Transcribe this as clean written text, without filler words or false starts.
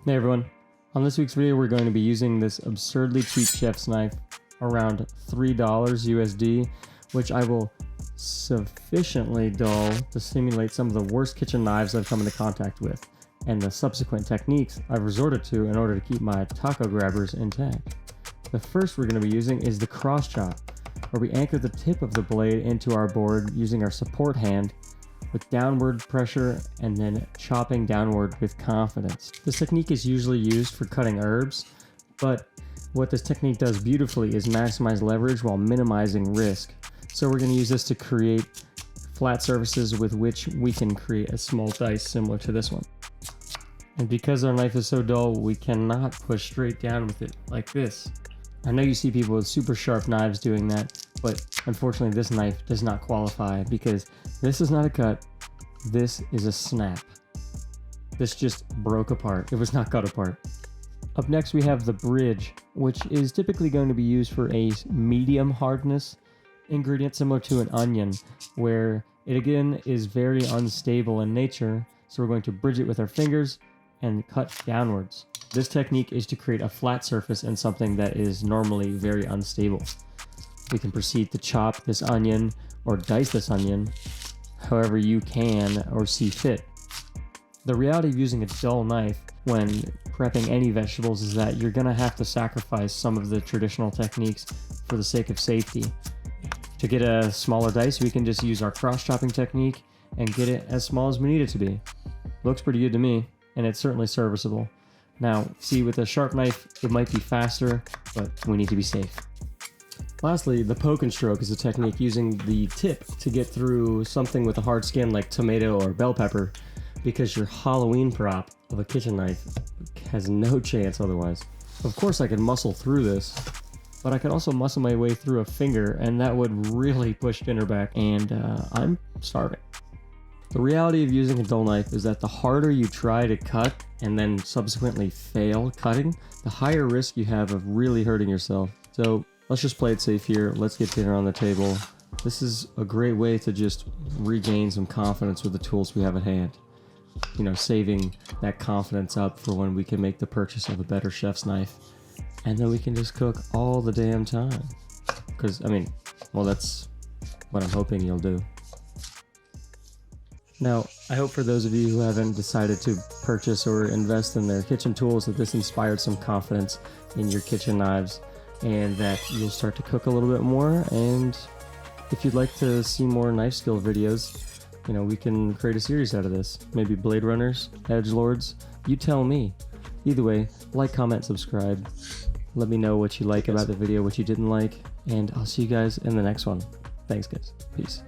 Hey everyone, on this week's video we're going to be using this absurdly cheap chef's knife, around $3 USD, which I will sufficiently dull to simulate some of the worst kitchen knives I've come into contact with, and the subsequent techniques I've resorted to in order to keep my taco grabbers intact. The first we're going to be using is the cross chop, where we anchor the tip of the blade into our board using our support hand with downward pressure and then chopping downward with confidence. This technique is usually used for cutting herbs, but what this technique does beautifully is maximize leverage while minimizing risk. So we're going to use this to create flat surfaces with which we can create a small dice similar to this one. And because our knife is so dull, we cannot push straight down with it like this. I know you see people with super sharp knives doing that, but unfortunately this knife does not qualify because this is not a cut, this is a snap. This just broke apart, it was not cut apart. Up next we have the bridge, which is typically going to be used for a medium hardness ingredient similar to an onion, where it again is very unstable in nature, so we're going to bridge it with our fingers and cut downwards. This technique is to create a flat surface in something that is normally very unstable. We can proceed to chop this onion or dice this onion however you can or see fit. The reality of using a dull knife when prepping any vegetables is that you're going to have to sacrifice some of the traditional techniques for the sake of safety. To get a smaller dice, we can just use our cross-chopping technique and get it as small as we need it to be. Looks pretty good to me, and it's certainly serviceable. Now, see, with a sharp knife, it might be faster, but we need to be safe. Lastly, the poke and stroke is a technique using the tip to get through something with a hard skin like tomato or bell pepper, because your Halloween prop of a kitchen knife has no chance otherwise. Of course I could muscle through this, but I could also muscle my way through a finger, and that would really push dinner back, and I'm starving. The reality of using a dull knife is that the harder you try to cut and then subsequently fail cutting, the higher risk you have of really hurting yourself. So let's just play it safe here. Let's get dinner on the table. This is a great way to just regain some confidence with the tools we have at hand. You know, saving that confidence up for when we can make the purchase of a better chef's knife. And then we can just cook all the damn time. Because, I mean, well, that's what I'm hoping you'll do. Now, I hope for those of you who haven't decided to purchase or invest in their kitchen tools that this inspired some confidence in your kitchen knives and that you'll start to cook a little bit more. And if you'd like to see more knife skill videos, you know, we can create a series out of this. Maybe Blade Runners, Edgelords, you tell me. Either way, like, comment, subscribe. Let me know what you like about the video, what you didn't like, and I'll see you guys in the next one. Thanks guys, peace.